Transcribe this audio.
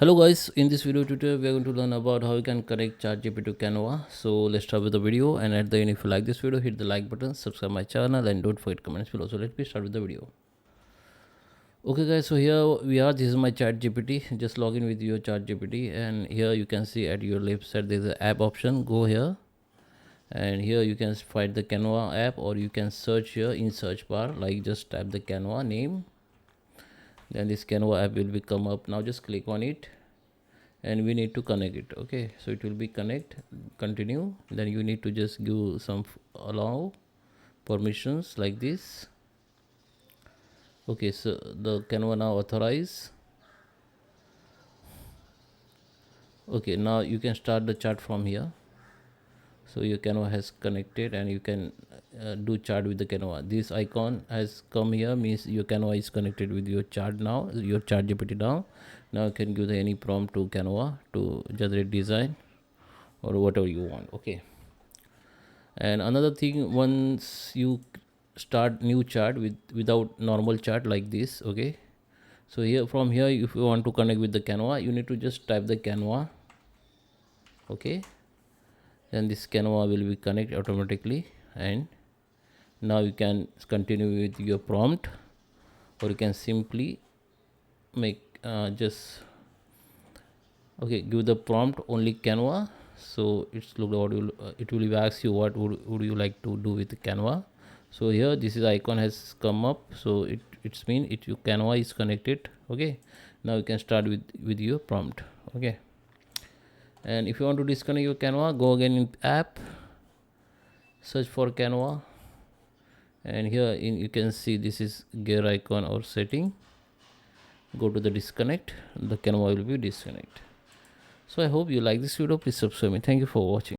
Hello guys, in this video tutorial we are going to learn about how you can connect ChatGPT to Canva. So let's start with the video, and at the end if you like this video hit the like button, subscribe my channel and don't forget comments below. So let me start with the video. Okay guys, so here we are. This is my ChatGPT. Just log in with your ChatGPT, and here you can see at your left side there is an app option. Go here, and here you can find the Canva app, or you can search here in search bar, like just type the Canva name, then this Canva app will be come up. Now just click on it and we need to connect it. Okay, so it will be connect, continue, then you need to just give some allow permissions like this. Okay, so the Canva now authorize. Okay, now you can start the chart from here. So your Canva has connected and you can do chart with the Canva. This icon has come here, means your Canva is connected with your chart now, your chart GPT now. Now you can give any prompt to Canva to generate design or whatever you want. Okay, and another thing, once you start new chart without normal chart like this. Okay, so here from here if you want to connect with the Canva, you need to just type the Canva. Okay, then this Canva will be connect automatically, and now you can continue with your prompt, or you can simply make just okay, give the prompt only Canva. So it's look what it will ask you what would you like to do with Canva. So here this is icon has come up, so it's mean it your Canva is connected. Okay, now you can start with your prompt. Okay, and if you want to disconnect your Canva, go again in app, search for Canva, and here you can see this is gear icon or setting. Go to the disconnect, the Canva will be disconnect. So I hope you like this video. Please subscribe me. Thank you for watching.